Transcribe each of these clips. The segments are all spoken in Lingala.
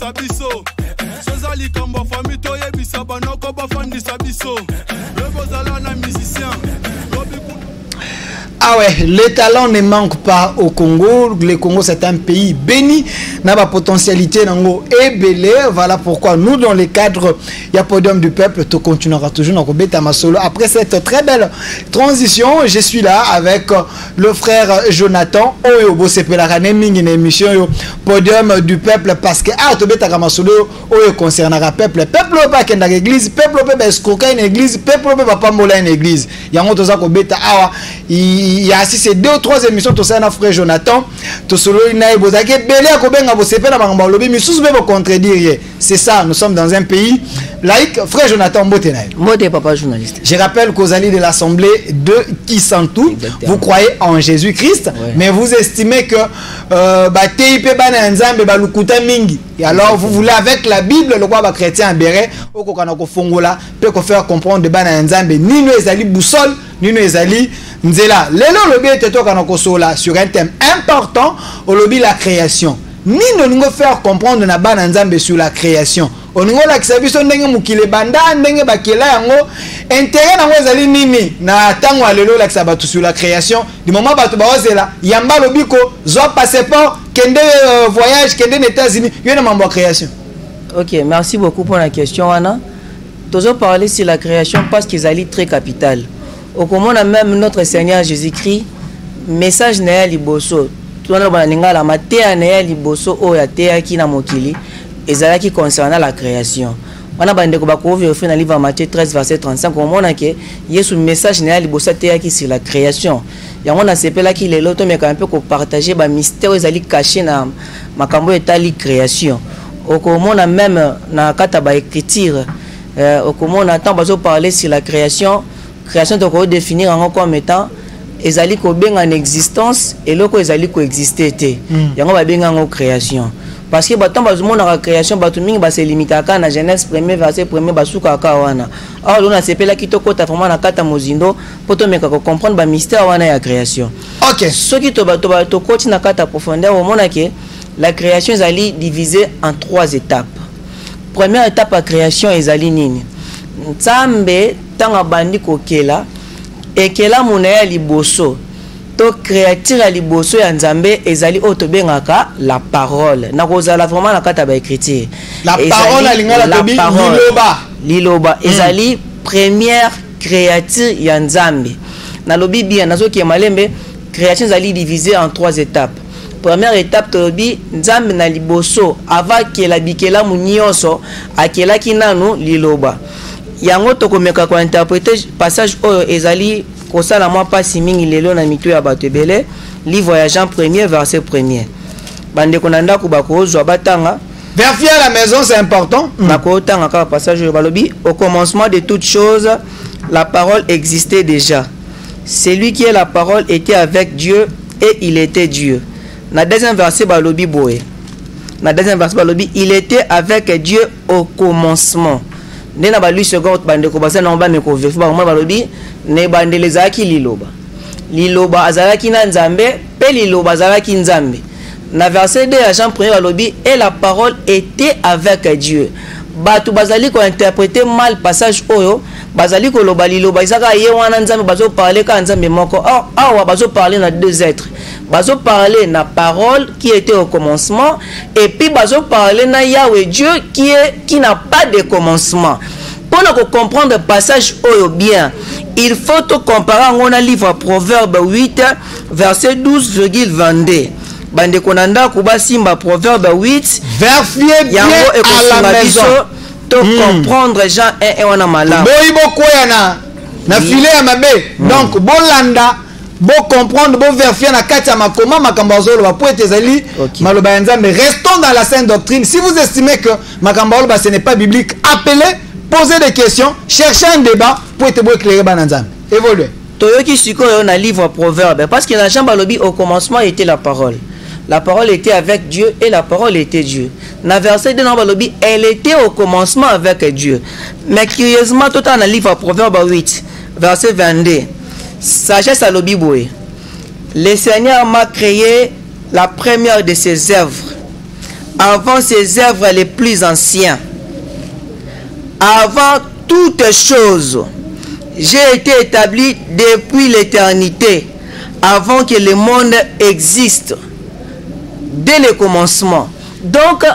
sabiso. Sozali kamba famille to yebisa banoko ba fandi sabiso. Le bozala na musicien. Ah ouais, le talent ne manque pas au Congo. Le Congo, c'est un pays béni. N'a pas potentialité nango et belé. Voilà pourquoi nous, dans le cadre il y a Podium du Peuple, tu continueras toujours dans Robeta Masolo. Après cette très belle transition, je suis là avec le frère Jonathan. Oyo Bosepela naming une émission Podium du Peuple parce que ah Tobeta Masolo oyo concernera peuple. Peuple pas qu'en église, peuple pas escroquer une église, peuple pas pambola une église. Yango toza ko beta awa il y a si c'est 2 ou 3 émissions to ça na frère Jonathan to solo ina ibozake belé ko benga bosepela bangamba lobi misusu be ko contredire. C'est ça, nous sommes dans un pays laïque. Frère Jonathan Mbotenaï. Mode papa journaliste. Je rappelle qu'aux alliés de l'Assemblée de Kisantou, vous croyez en Jésus-Christ, ouais. Mais vous estimez que TIP bana nzambe balukuta mingi. Et alors vous voulez avec la Bible le roi chrétien béret au kokanako fongola peut faire comprendre de bana nzambe ni nous ezali boussole ni nous ezali nzela. Lelo lobi eteto kanako sola sur un thème important au lobby la création. Ni nous faire comprendre na bana nzambe sur la création. On nous la kisabiso ndenge mukile banda ndenge bakela yango intérêt nango ezali nini na tango alelo la kisabatu sur la création du moment batu bazela yamba lobiko zo passeport kende voyage kende aux États-Unis yena mambo création. OK, merci beaucoup pour la question Anna. Toujours parler sur la création parce qu'ils allaient très capital. Au comment même notre Seigneur Jésus-Christ message na liboso tuna baninga la matea na liboso o ya tea kina mokili ezala qui concernant la création. On a bande ko ba ko ouvrir dans livre Matthieu 13 verset 35 on mona que Yesu message na liboso tea qui sur la création. Ya on a sepela qui les loto mais quand un peu ko partager ba mystère ezali caché na makambo etali création. Au comment on a même na kata ba écriture au comment on attend bazo parler sur la création de ko définir en comme étant ezali ko benga en existence et loko ezali ko exister té yango ba benga en création parce que bato bazumo na création bato mingi ba se limiter aka na Genèse 1er verset 1er basuka aka wana alors on a sepela kitoko ta vraiment na kata mozindo poto meka ko comprendre ba mystère wana ya création. OK, ce qui to koti na kata profondeur au mona que la création ezali divisée en 3 étapes. Première étape à création ezali nini nzambe tanga bandi kokela ekela munaya liboso to créature ya liboso ya nzambe ezali otobengaka la parole na kozala vraiment na kata ba écriture la parole alingala tobi liloba ezali première créature ya nzambe na lobi bien nazo ki malembe création ezali divisée en 3 étapes. Première étape tobi nzambe na liboso avant que la bikela munyoso akela kinanu liloba yango tokomeka ko interpréter passage oyo ezali kosala moi pasi mingi lelo na mito ya bato ebele livre ya Jean 1er verset 1er bande konanda ko bakozwa batanga vérifier à la maison c'est important bakotanga ka passage oyo balobi au commencement de toutes choses la parole existait déjà, celui qui est la parole était avec Dieu et il était Dieu. Na deuxième verset balobi boé na deuxième verset balobi il était avec Dieu au commencement. Nena ba lui second bande ko basa na ba me ko vefu ba mo balobi ne bande lezaki liloba azalaki na nzambe pe liloba azalaki nzambe. Na verset 2 à Jean 1er balobi et la parole était avec Dieu. Batu bazali ko interpréter mal passage oyo bazali ko loba liloba izaka ye wana nzambe bazo parler ka nzambe moko awa bazo parler na deux êtres bazo parler na parole qui était au commencement et puis bazo parler na Yahweh Dieu qui n'a pas de commencement. Pour nous comprendre passage oyo bien il faut te comparer on a livre Proverbe 8 verset 12,22 bande konanda kuba simba Proverbe 8 vérifiez bien à la maison to comprendre Jean 1 wana malamu boyibo koyana na filet ya mabe donc bolanda bo comprendre bo vérifier na kati ya makoma makambo azolo ba poete ezali maloba ya nzambe. Restons dans la sainte doctrine. Si vous estimez que makambo azolo ce n'est pas biblique, appelez, posez des questions, cherchez un débat pour être bon éclairer ba nzambe. Évoluez. Toyoki sikoyo na livre Proverbe parce que la jambe lobi au commencement était la parole. La parole était avec Dieu et la parole était Dieu. Dans verset 2, elle était au commencement avec Dieu. Mais curieusement, tout dans le livre Proverbe 8, verset 22, sagesse à l'obiboué. Le Seigneur m'a créé la première de ses œuvres. avant ses œuvres les plus anciennes. Avant toutes choses, j'ai été établi depuis l'éternité, avant que le monde existe, dès le commencement. Donc,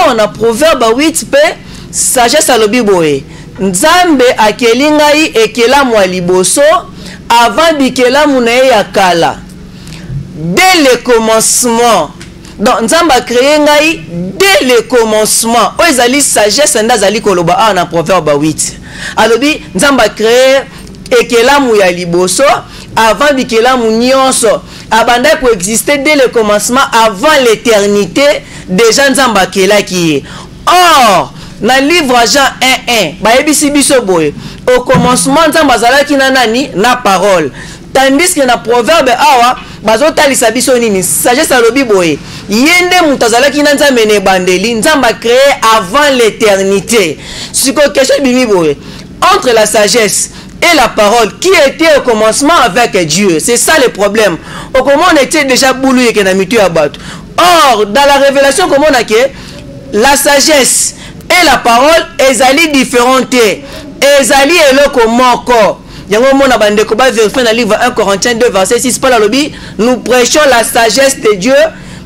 on a Proverbe 8 p sagesse à l'obiboé. Nzambe akelingai ekela mwa liboso avant bikela munae yakala. Dès le commencement. Donc Nzambe a créé ngai dès le commencement. Oezali sagesse ndazali koloba on a Proverbe 8. Alobi Nzambe a créé ekela mu ya liboso avant bikela mu nyonso. Abanda ko exister dès le commencement avant l'éternité déjà Nzambe akela ki. Or dans le livre Jean 1:1, baebisi biso boye. Au commencement Nzambe azalaki na nani na parole. Tandis que na proverbe awa bazotalisa biso nini sagesse alobi boye. Yende mutazalaki na Nzambe ne bandeli Nzambe a créé avant l'éternité. Siko question bimi boye. Entre la sagesse et la parole, qui était au commencement avec Dieu? C'est ça le problème. Au comment on était déjà boulou et que na mitu abat. Or dans la révélation comment on a que la sagesse et la parole ezali différentes. Ezali eloko moko. Yango mona bande ko ba vérifier dans le livre 1 Corinthiens 2 verset 6 Paul alobi nous prêchons la sagesse de Dieu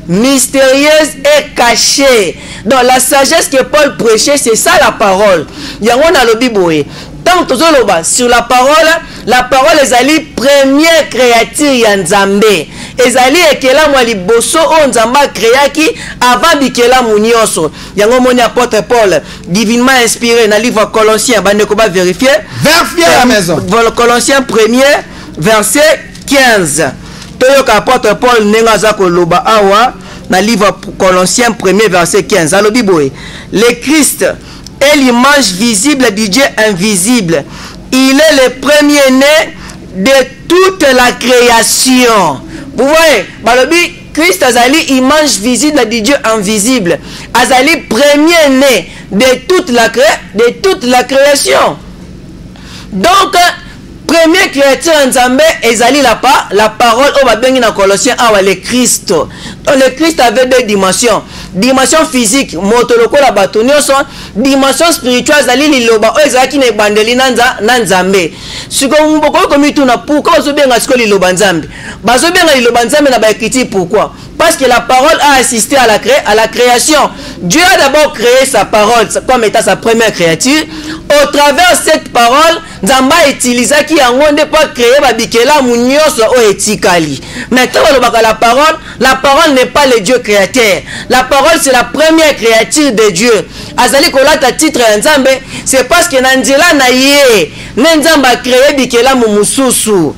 mystérieuse et cachée. Donc la sagesse que Paul prêchait c'est ça la parole. Yango na lobi boye. Tant tozoloba sur la parole ezali première créature ya Nzambe. Ezali ekela mwa liboso o Nzambe créaki avant bikela munyoso. Yango moni apôtre Paul divinement inspiré dans le livre Colossiens bande ko ba vérifier. Vérifier à la maison. Colossiens 1er verset 15. Toyoka apôtre Paul nenga za koloba awa na livre Colossiens 1er verset 15. Alobi boye. Le Christ est l'image visible du Dieu invisible. Il est le premier-né de toute la création. Vous voyez, Balobi, Christ azali image visible du Dieu invisible. Azali premier-né de toute la création. Donc, premier créature en Nzambe ezali la parole au babengi na Colossiens awa le Christ. Donc le Christ avait deux dimensions. Dimension physique, motoloko la batonioso, dimension spirituelle zali liloba o ezaki ne bandeli na Nzambe. Siko mboko komi tuna pourquoi ozobenga siko liloba Nzambe. Bazobenga liloba Nzambe na ba écriture pourquoi? Parce que la parole a assisté à la création. Dieu a d'abord créé sa parole comme étant sa première créature. Au travers de cette parole, Nzamba utilisa qui yango nde pour créer babikela munyoso o etikali. Maintenant la parole n'est pas le Dieu créateur. La parole c'est la première créature de Dieu. Azali kolata titre Nzambe, c'est parce que nanzela na ye, Nzamba créé bikela mumususu.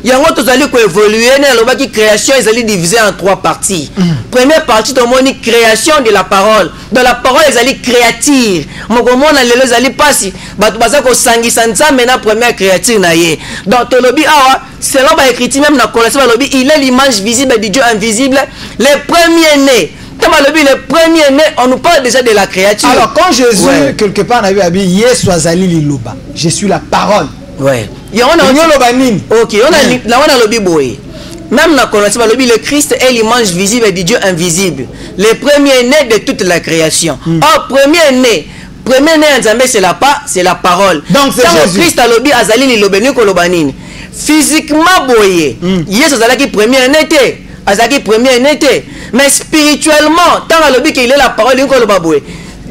Yango tozali ko évoluer na lobaki création ezali divisé en trois parties. Première partie tomoni création de la parole. Dans la parole ezali créature. Mokomona lelo ezali pasi batu baza ko sangisa Nzambe na première créature na ye. Donc tolobi awa selon ba écrit même na Colossiens lobi il est l'image visible du Dieu invisible, le premier-né. Le premier-né, on nous parle déjà de la créature. Alors quand Jésus quelque part a vu Yesu azali liloba, je suis la parole. Ouais. Ok, on a le biboé. Même dans Colossiens, le Christ est l'image visible du Dieu invisible. Le premier-né de toute la création. Or, premier-né en Zambé, c'est la parole. Donc c'est Jésus. Christ a lobi azali li lobeni kolobanini. Physiquement boye. Yes azalaki premier-né. Azalaki premier-né. Mais spirituellement, tant a lobi qu'il est la parole ni kolobaboye.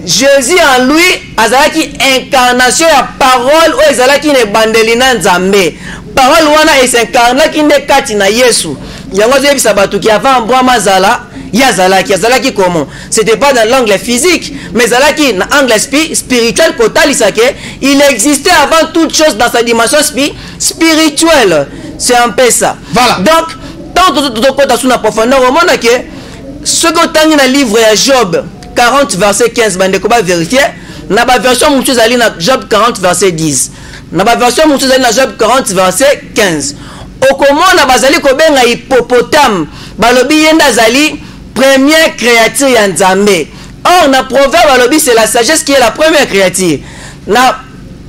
Jésus en lui azalaki incarnation ya parole o ezalaki ne bandelina Nzambe. Parole wana esincarnaki nde kati na Yesu. Yango zebisa batu ki avant Abraham yazalaki comment? C'était pas dans l'angle physique, mais zalaki dans l'angle spirituel kotalisake, il existait avant toute chose dans sa dimension spirituelle. C'est un peu ça. Voilà. Donc, tant que tu as sous la profondeur, on a que ce que tu as dans le livre de Job 40 verset 15, bande ko ba vérifier na ba version mutu zali na Job 40 verset 10. Na ba version mutu zali na Job 40 verset 15. Okomona bazali ko benga hippopotame balobi yenda zali première créature ya Nzambe. Or na proverbe balobi c'est la sagesse qui est la première créature. Na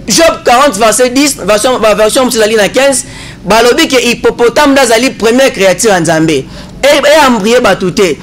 Job 40 verset 10 version mutu zali na 15 balobi que hippopotame da zali première créature ya Nzambe. Et embryer batute.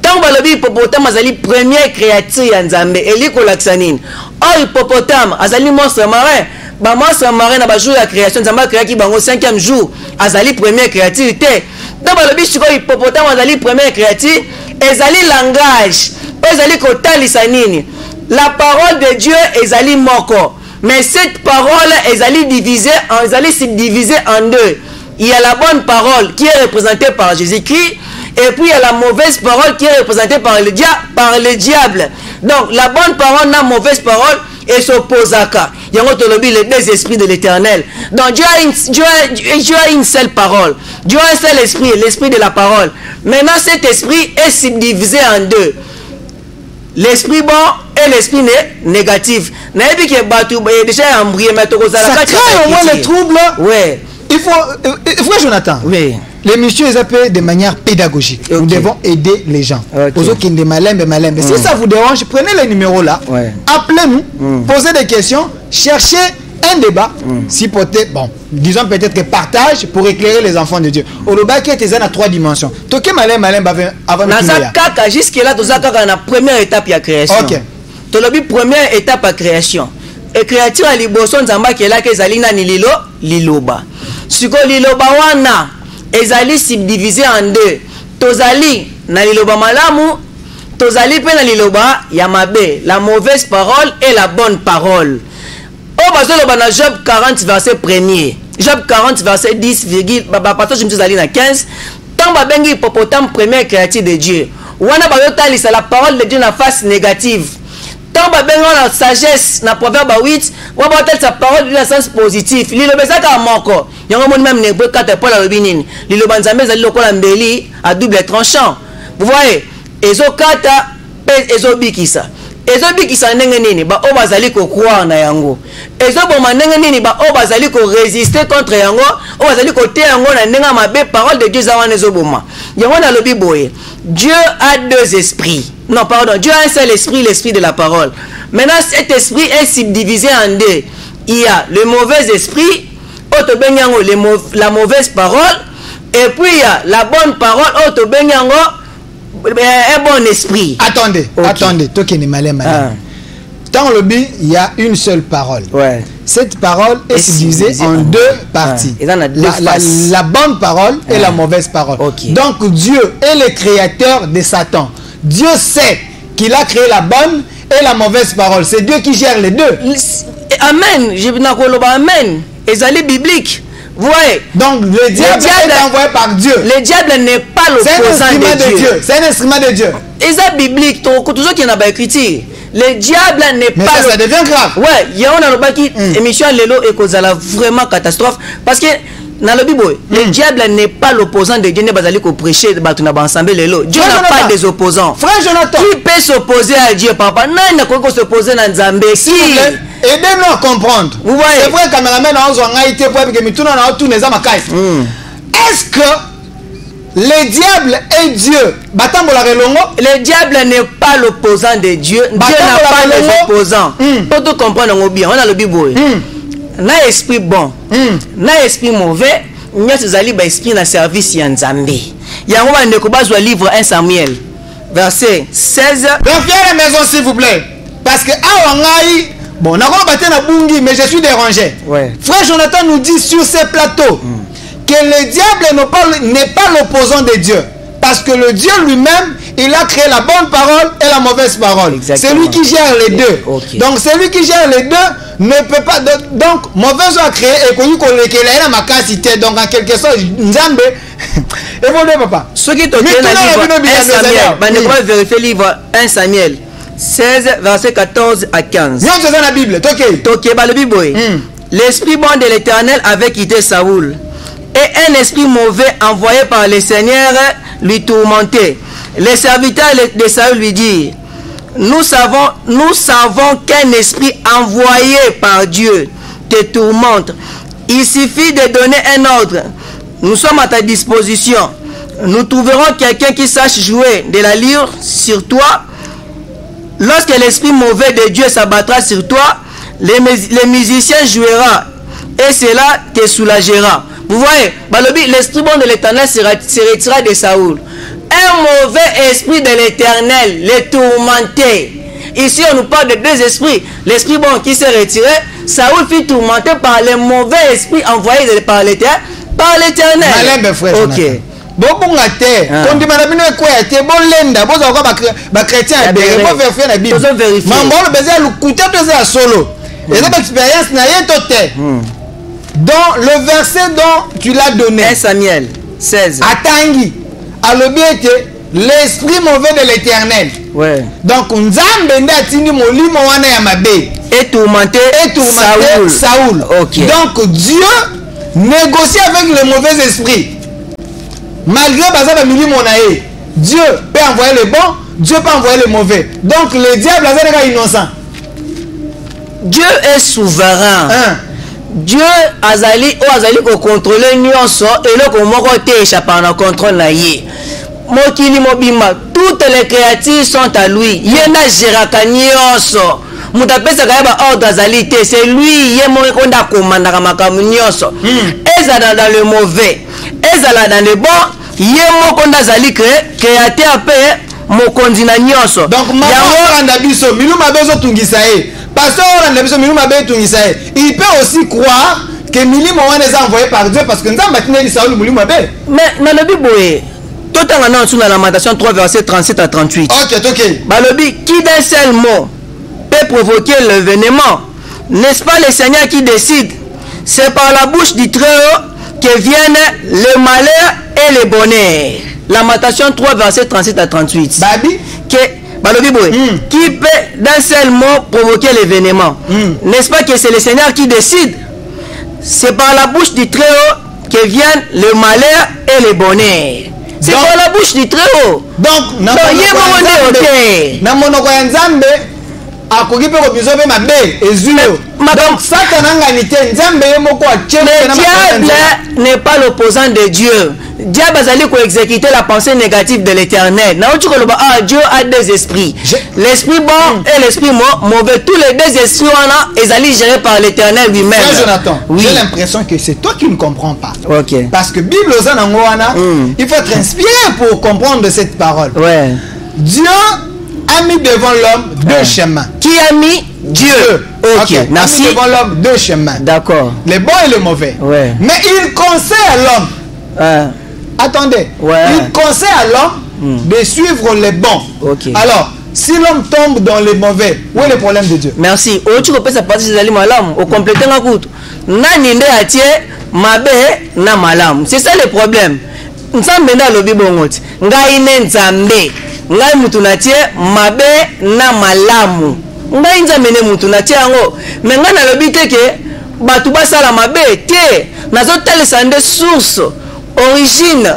Tant que hippopotame azali première créature ya Nzambe eli kolakisa nini? Or hippopotame azali monstre marin. Ba monstre marin na ba jour ya création Nzambe créaki bango 5e jour azali première créature te. Tant que siko hippopotame azali première créature ezali langage. Ezali kotalisa nini? La parole de Dieu ezali moko. Mais cette parole ezali subdivisée en deux. Il y a la bonne parole qui est représentée par Jésus-Christ. Et puis il y a la mauvaise parole qui est représentée par le diable. Donc la bonne parole, la mauvaise parole, et s'oppose à quoi? Il y a les deux esprits de l'éternel. Donc Dieu a une seule parole. Dieu a un seul esprit, l'esprit de la parole. Maintenant cet esprit est subdivisé en deux. L'esprit bon et l'esprit négatif. Ça crée au moins les troubles. Ouais. Il faut Jonathan. Oui. Les messieurs les appellent de manière pédagogique. Okay. Nous devons aider les gens. Aux autres qui ne malèment. Si ça vous dérange, prenez les numéros là. Ouais. Appelez-nous, posez des questions, cherchez un débat. Si peut-être, bon, disons peut-être que partage pour éclairer les enfants de Dieu. Au Loba qui est à 3 dimensions. Toké malin avant de jusque là, la première étape de la création. Ok. Tolobi première étape de création. Et créature à liboson Nzamba qui est là que zalina ni liloba. Siko liloba wana ezali subdivisé en deux. Tozali na liloba malamu, tozali pe na liloba yamabe, la mauvaise parole et la bonne parole. Oh bazoloba na Job 40 verset 1er. Job 40 verset 10, passage zali na 15. Tant ba bengi hippopotame première créature de Dieu. Wana ba yotalisa la parole de Dieu na face négative. Tant que la sagesse, dans le proverbe 8, on va peut-être sa parole dans le sens positif. Il y a même des 4 points à l'obinin. Il y a des à double tranchant. Vous voyez, ils ont 4 ils ont bikisa. Ils ont bikisa n'engeni, bah on va aller croire na yango. Ils ont bon n'engeni, bah on va aller résister contre yango. On va aller côté yango na n'enga ma be parole de Dieu zawane zoboma. Yango na lobi boye. Dieu a 2 esprits. Non, pardon. Dieu a un seul esprit, l'esprit de la parole. Maintenant, cet esprit est subdivisé en deux. Il y a le mauvais esprit, la mauvaise parole, et puis il y a la bonne parole, un bon esprit. Attendez, okay. Attendez. Dans le but, il y a une seule parole. Ouais. Cette parole est subdivisée en 2 parties. La bonne parole et la mauvaise parole. Okay. Donc Dieu est le créateur de Satan. Dieu sait qu'il a créé la bonne et la mauvaise parole. C'est Dieu qui gère les deux. Amen. Je vais amen. Ezali biblique. Vous voyez. Donc le diable est envoyé par Dieu. Le diable n'est pas l'opposant de Dieu. C'est un instrument de Dieu. C'est biblique. Toujours qu'il y a une écriture. Le diable n'est pas. Mais ça devient grave. Ouais. Il y a une émission Lelo et Kozala vraiment catastrophe parce que dans le Bible, le diable n'est pas l'opposant de Dieu. Dieu n'a pas des opposants. Frère Jonathan, qui peut s'opposer à Dieu, papa? Non, il n'a pas s'opposer à Nzambe. Qui? Aidez-nous à comprendre. Vous voyez? C'est vrai que est-ce que le diable est Dieu? Le diable n'est pas l'opposant de Dieu. Dieu n'a pas des opposants. Pour tout comprendre bien, on a le Bible. Na esprit bon, na esprit mauvais, nous avons esprit na service ya Nzambe. Yango ba ndeko bazwa livre 1 Samuel verset 16. Reviens à la maison s'il vous plaît parce que awangai bon, na ko baté na bungi mais je suis dérangé. Ouais. Frère Jonathan nous dit sur ces plateaux que le diable n'est pas l'opposant de Dieu parce que le Dieu lui-même il a créé la bonne parole et la mauvaise parole. C'est lui qui gère les deux. Okay. Donc celui qui gère les deux ne peut pas. Donc mauvaise a créé et connu qu'on le ma capacité. Donc en quelque sorte, Nzambe. Évoluez papa. Ce qui est au livre 1 Samuel, on va vérifier livre 1 Samuel 16 verset 14 à 15. Non, c'est dans la Bible. Toké, le Bible. L'esprit bon de l'Éternel avait quitté Saoul et un esprit mauvais envoyé par le Seigneur lui tourmentait. Les serviteurs de Saül lui dirent: nous savons qu'un esprit envoyé par Dieu te tourmente. Il suffit de donner un ordre. Nous sommes à ta disposition. Nous trouverons quelqu'un qui sache jouer de la lyre sur toi. Lorsque l'esprit mauvais de Dieu s'abattra sur toi, les musiciens joueront et cela te soulagera. Vous voyez, l'esprit bon de l'Éternel se retira de Saoul. un mauvais esprit de l'Éternel, les tourmenté. Ici, on nous parle de deux esprits. L'esprit bon qui s'est retiré, Saoul fut tourmenté par les mauvais esprits envoyés par l'Éternel. Ok. Bobunga te kondima na bino ekoya te bolenda boza kwa ba chrétien be bo vérifier na Bible mambo beza lukuta to za solo et cette expérience na yeto te dans le verset dont tu l'as donné 1 Samuel 16 atangi alobi ete l'esprit mauvais de l'Éternel. Ouais. Donc nzambe nda tindi molimo wana ya mabe et tourmenté Saoul. Ok. Donc Dieu négocie avec le mauvais esprit. Malgré bazaba milimo na ye, Dieu peut envoyer le bon, Dieu peut envoyer le mauvais. Donc le diable est innocent. Dieu est souverain. Dieu azali ko contrôler nyonso et le ko moko te échapper na contrôle na ye. Mokili mobima, toutes les créatures sont à lui. Yena géraka nyonso. Mutapesa kayaba ordre azali te, c'est lui ye moko nda komanda makambo nyonso. Ezala dans le mauvais, ezala dans le bon, ye moko nda azali créateur pe mokonzi na nyonso. Donc maman anda biso miluma bezo tungisa e. Pasteur anda biso miluma bezo tungisa e. Il peut aussi croire que milima wana est envoyé par Dieu parce que nzamba tineli Saoul miluma be. Mais dans la Bible tout en annonce dans la Lamentation 3 verset 37 à 38. OK. Balobi qui d'un seul mot peut provoquer l'événement. N'est-ce pas le Seigneur qui décide? C'est par la bouche du Très-Haut que viennent le malheur et le bonheur. Lamentation 3 verset 37 à 38. Babi Balobi boy, qui peut d'un seul mot provoquer l'événement. N'est-ce pas que c'est le Seigneur qui décide? C'est par la bouche du Très-Haut que viennent le malheur et le bonheur. C'est par la bouche du Très-Haut. Donc, na monoko ya Nzambe akoki pe ko biso pe mabe ezuyo. Donc Satan nganite Nzambe ye moko achele na le diable n'est pas l'opposant de Dieu. Diable azali ko exécuter la pensée négative de l'Éternel. Na uti ko loba Dieu a deux esprits. L'esprit bon et l'esprit mauvais. Tous les deux esprits wana ezali gérés par l'Éternel lui-même. Jonathan, j'ai l'impression que c'est toi qui ne comprends pas. OK. Parce que Bible ozana wana, il faut être inspiré pour comprendre cette parole. Ouais. Dieu a mis devant l'homme deux chemins. Qui a mis? Dieu. Ok, merci. A mis devant l'homme deux chemins. D'accord. Le bon et le mauvais. Ouais. Mais il conseille à l'homme. Attendez. Ouais. Il conseille à l'homme de suivre les bons. Ok. Alors, si l'homme tombe dans les mauvais, où est le problème de Dieu? Merci. Tu peux sa partie des malam au compléter un coup. Nani nde atie mabe na malam. C'est ça le problème. Nzambe na lobi bongoti. Ngai ne nzambe. Ngai mutu na tie mabe na malamu. Ngai nzambe ne mutu na tie yango. Mais ngai na lobi te ke batu basala mabe te. Nazo talisa nde source, origine.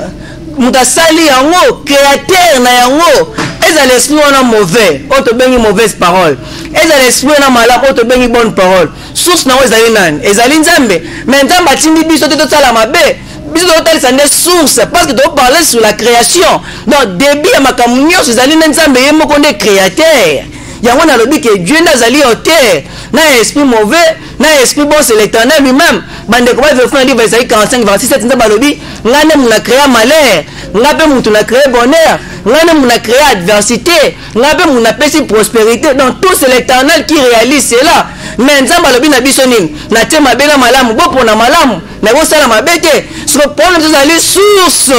Muta sali yango, créateur na yango. Eza l'esprit wana mauvais, oto bengi mauvaise parole. Eza l'esprit wana malamu, oto bengi bonne parole. Source na ezali nani? Ezali nzambe. Mais nzamba tindi biso te sala mabe. Biso totalisa nde source parce que tu parler sur la création. Donc début ya makambo nyonso ezali nzambe ye moko nde créateur. Yango na lobi que Dieu n'azali auteur. Na esprit mauvais, na esprit bon c'est l'Éternel lui-même. Bande ko ba veut livre Isaïe 45 verset 7 nzamba lobi ngane muna créer malheur, ngabe mutu na créer bonheur, ngane muna créer adversité, ngabe muna pesi prospérité. Donc tout c'est l'Éternel qui réalise cela. Mais nzamba lobi na biso nini? Na te mabela malamu, bo pona malamu, na go sala mabete. Ce problème ezali source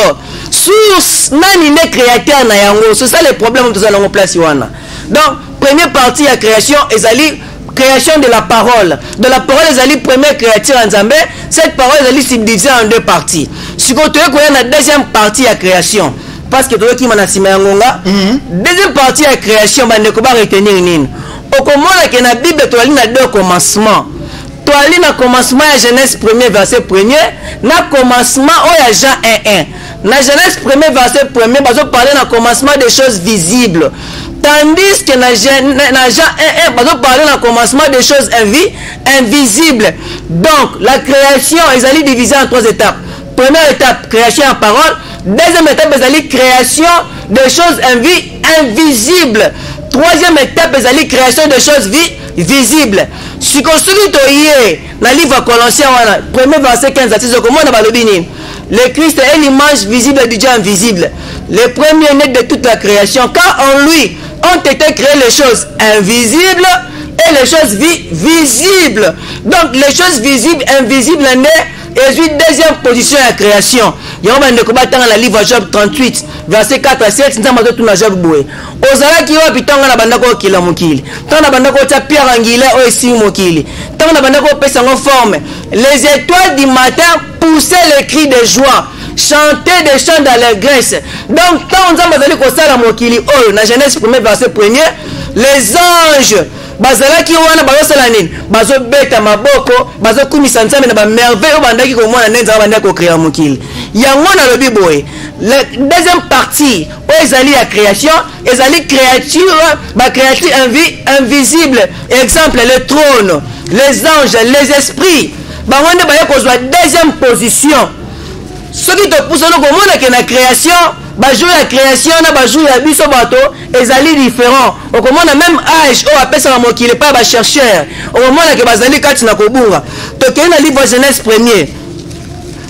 nani ne créateur na yango. C'est ça le problème tous allons place wana. Donc première partie la création ezali création de la parole. De la parole ezali première créature en Nzambe. Cette parole ezali subdivisée en deux parties. Si vous avez la deuxième partie la création, parce que tout qui m'a deuxième partie la création, on ne peut pas retenir nini. Au comment que la Bible tu as na deux commencements. Tu as na commencement à Genèse 1er verset 1er, na commencement au ya Jean 1:1. Na Genèse 1er verset 1er, bazo parler na commencement des choses visibles. Tandis que na Jean 1:1, bazo parler na commencement des choses invisibles. Donc la création est divisée en trois étapes. Première étape, création en parole. Deuxième étape, c'est création de choses invisibles. Troisième étape, c'est création de choses visibles. Si on suit le livre Colossiens, premier verset 15, comment on a balobini. le Christ est l'image visible du Dieu invisible, le premier-né de toute la création, car en lui ont été créées les choses invisibles et les choses visibles. Donc les choses visibles, invisibles, et une deuxième position à la création. Il y a dans le livre Job 38, verset 4 à 7, nous avons tout dans Job Boué. Ozala qui va pitonga na bandako kila mukili. Tant na bandako tia pierre angile o esi mukili. Tant na bandako pesa en forme. Les étoiles du matin poussaient les cris de joie, chantaient des chants d'allégresse. Donc tant nous avons ko sala mukili oh na Genèse 1er verset 1er, les anges bazalaki wana bazosala nini bazobeta maboko bazokumisa nzambe na bamerveille oyo bandaki komona nenza bandaki kokrea mokili yango nalobi boye. La deuxième partie oyo ezali ya création ezali créature bacréature invisible, exemple le trône, les anges, les esprits bango nde baye kozwa deuxième position. Soki topousa no komona ke na création bajour la création na bajour ya biso bato ezali différent. Okomona même âge o apesa mokili pa ba chercheur okomona ke bazali kati na kobunga tokei na livre Genèse 1er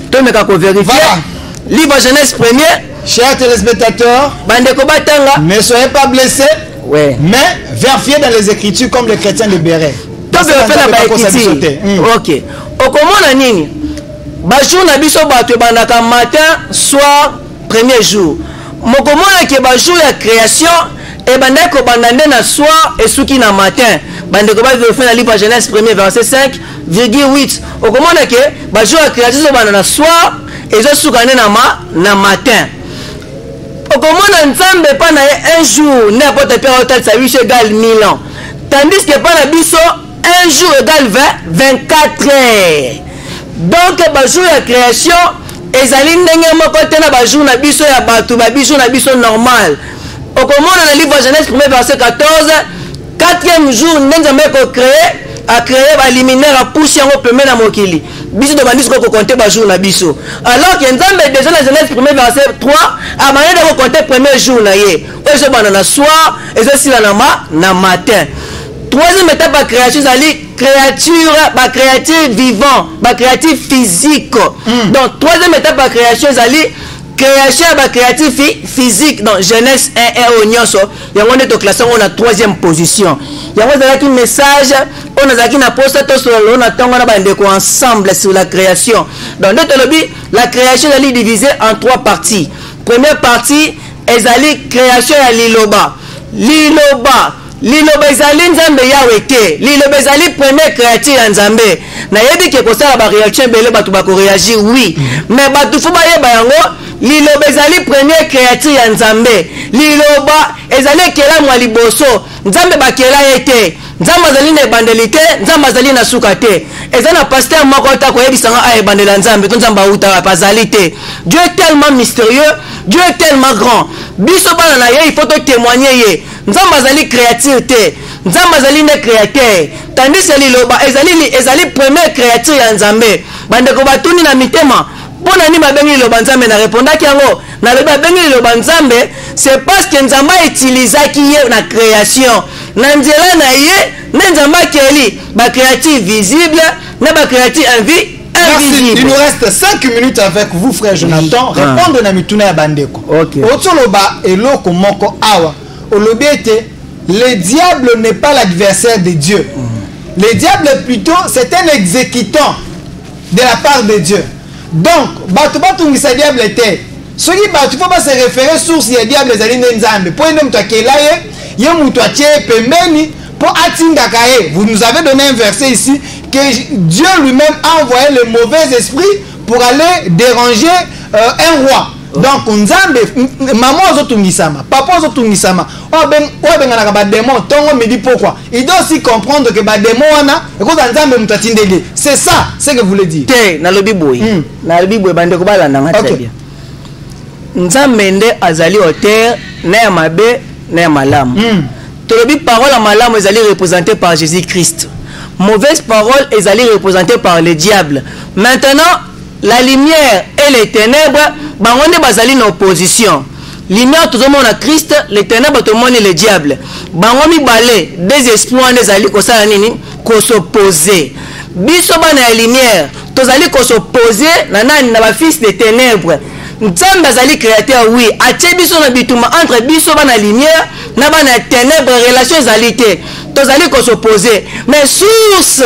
tomeka ko vérifier livre Genèse 1er. Chers téléspectateurs, bandeko batanga ne soyez pas blessés, ouais, mais vérifiez dans les écritures comme les chrétiens de Béret. Ok, okomona nini bajour na biso bato bandaka matin soir premier jour mokomona ke bajour ya création et bandeko bandande na soir et suki na matin bandeko ba vérifier na livre Genèse 1er verset 5,8 okomona ke bajour ya création so banda na soir et zo sukane na matin. Okomona nzambe pa na un jour n'importe quel hôtel ça lui égale 1000 ans, tandis que pa na biso un jour égale 24 heures. Donc bajour ya création ezali ndenge moko te na bajour na biso ya bato babiso na biso normal. Okomona na livre Genèse 1er verset 14, 4e jour nzambe ko créer ba liminaire a pousser en premier na mokili biso de bandis ko compter bajour na biso, alors que nzambe déjà na Genèse 1er verset 3 a manière de compter premier jour na ye oyo bana na soir et ça sila na matin. Troisième étape de création, c'est créature, créature vivant, créature physique. Donc, troisième étape de création, c'est création, créature physique. Donc, Genèse 1 et Onyonso, il y a une classation, on a troisième position. Il y a un message, on a un poste, on a ensemble sur la création. Donc, la création est divisée en trois parties. Première partie, c'est la création à l'Iloba. Liloba ezali nzambe yawe te, liloba ezali premier créature ya nzambe. Na yebi ke kosala ba réaction bele batu ba ko réagir oui, mais batu fo ba yeba yango liloba ezali premier créature ya nzambe. Liloba ezali kela mwa liboso, nzambe ba kela yete. Nzambe azali na bandelité, nzambe azali na suka te. Ezali na pasteur moko ta ko yebisanga ay bandela nzambe, to nzambe uta pasali te. Dieu est tellement mystérieux, Dieu est tellement grand. Biso bana na ye il faut te témoigner ye. Nzambe azali créature te, nzambe azali ne créateur, tandis que liloba ezali première créature ya nzambe. Bandeko batuni na mitema pona ni babengi liloba nzambe na répondaki yango na loba bengi liloba nzambe, c'est parce que nzambe utilisaki ye na création na nzela na ye na nzambe akeli ba créature visible na ba créature invisible. Merci. Il nous reste 5 minutes avec vous, frère Jonathan. Répondre na mituna ya bandeko. Okay. Otoloba eloko moko awa. Olobiete, le diable n'est pas l'adversaire de Dieu. Le diable plutôt, c'est un exécutant de la part de Dieu. Donc, bato ngisa diable était. Ce qui bato faut pas se référer source ya diable zali nzambe. Pour ene mutwa kelaye, ye mutwa tie pembeni pour atinga kae. Vous nous avez donné un verset ici que Dieu lui-même a envoyé le mauvais esprit pour aller déranger un roi. Donc nzambe maman ozotungisama, papa ozotungisama. Obenga ba démon tongo me dit pourquoi. Il doit aussi comprendre que ba démon wana ekoza nzambe mutatindeli. C'est ça, c'est que vous voulez dire. Te na lobi boy. Na lobi boy bande ko bala na très bien. Nzambe nde azali auteur na ya mabe na ya malamu. Tolobi parole à malamu ezali représentée par Jésus-Christ. Mauvaise parole ezali représentée par le diable. Maintenant la lumière et les ténèbres, bangonde bazali en opposition. Lumière tout le monde a Christ, les ténèbres tout le monde le diable. Bangomi balé des esprits des ali ko sala nini ko s'opposer. biso bana ya lumière tozali s'opposer na nani na ba fils de ténèbres. Nzambe azali créateur oui, atie biso na bituma entre biso bana lumière na bana ténèbres, relation ezali te. Tozali s'opposer, mais source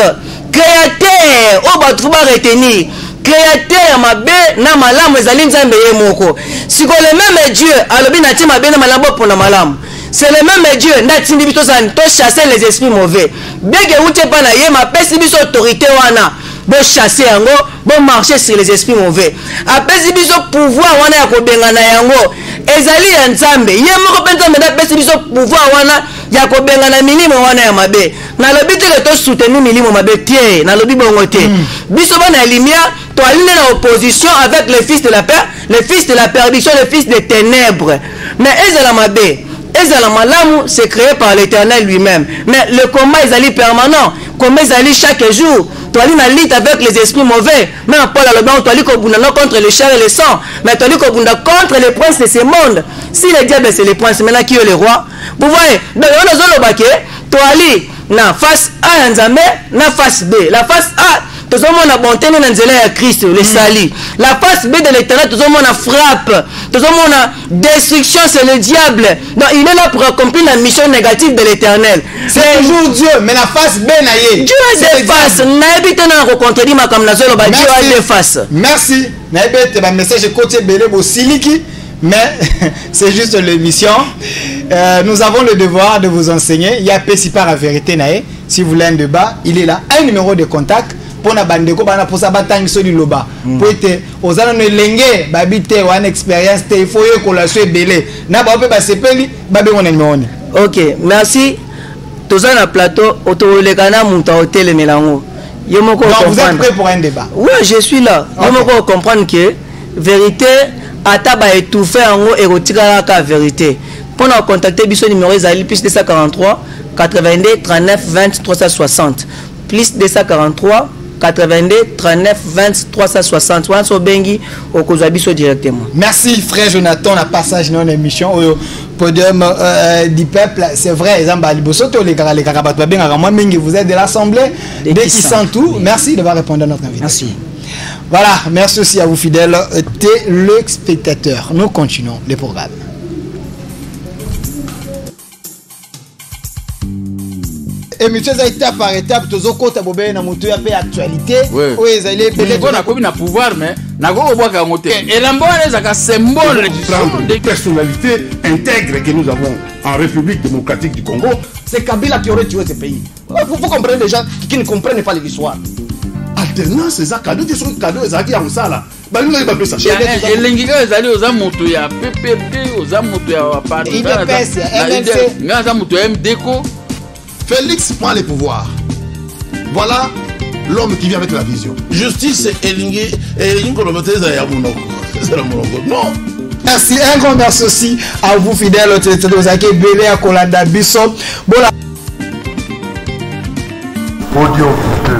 créateur o ba trouva retenir. Créateur mabe na malamu ezali Nzambe ye moko. Siko le même Dieu alobi na ti mabe na malamu pour na malamu. C'est le même Dieu n'atindi biso san to chasser les esprits mauvais. Bien que vous pas na ye ma pesi biso autorité wana. Bon chasser yango, bon marcher sur les esprits mauvais. Apesi biso pouvoir wana ya kobengana yango. Ezali ya Nzambe. Ye moko penza mena pesi biso pouvoir wana ya kobengana milimo wana ya mabe. Na lobi te to soutenir milimo mabe tie, na lobi bongo te. Biso bana ya lumière, to aline na opposition avec les fils de la paix, les fils de la perdition, les fils des ténèbres. Mais ezala mabe. Ezala malamu, c'est créé par l'Éternel lui-même. Mais le combat est permanent. Comme ils allaient chaque jour. Tu as une lutte avec les esprits mauvais. Mais en Paul Alobon, tu as dit contre le chair et le sang. Mais tu as dit contre les princes de ce monde. Si le diable c'est les princes, maintenant qui est le roi? Vous voyez, donc on a zolo baké. Tu as dit, na face A, na face B. La face A, tout le monde a bonté dans le Christ, le sali. La face B de l'éternel, tout le monde a frappe. Tout le monde a destruction, c'est le diable. Donc il est là pour accomplir la mission négative de l'éternel. C'est toujours Dieu, mais la face B naïe. Dieu a des faces. Naïbite n'a rencontré ma comme Dieu a des faces. Merci. Naïbite, ma message côté belé siliki. Mais c'est juste l'émission. Nous avons le devoir de vous enseigner. Il y a Pessi par la vérité naïe. Si vous voulez un débat, il est là. Un numéro de contact. Pour na bandeko bana pour ça batang so loba pour être aux ana no lenge babite one expérience te il faut que la soit belé na ba pe ba sepeli ba be ngona ngoni. OK, merci. Toza na plateau autolekana muta hotel melango. Yo moko comprendre. Vous êtes prêt pour un débat? Oui, je suis là. Yo moko comprendre que vérité ata ba étouffer en érotika la vérité. Pour nous contacter biso numéro ezali plus 243 82 39 20 360 plus 243 82 39 20 360. Directement. Merci frère Jonathan, la passage dans l'émission au podium du peuple. C'est vrai, vous êtes de l'Assemblée de Kisantou. Merci d'avoir répondu à notre invitation. Merci. Voilà, merci aussi à vous fidèles téléspectateurs. Nous continuons le programme. Émission étape par étape, tous au côté bobé na moto ya actualité. Oui, ezali belé bona kobi na pouvoir mais na go boka moto. Et l'ambone ezaka symbole des personnalités intègres que nous avons en République démocratique du Congo. C'est Kabila qui aurait tué ce pays. Vous comprenez les gens qui ne comprennent pas l'histoire. Alternance c'est ça cadeau des trucs cadeaux ezaki en ça là. Ba nous va pas ça. Et l'ingika ezali oza moto ya PPD, oza moto ya parti. Il pèse MNC. Ngaza moto ya MDECO. Félix prend les pouvoirs. Voilà l'homme qui vient avec la vision. Justice et non. Merci, un grand merci aussi à vous fidèles au téléspectateurs belé à Kolanda Bisso. Voilà. Audio 2.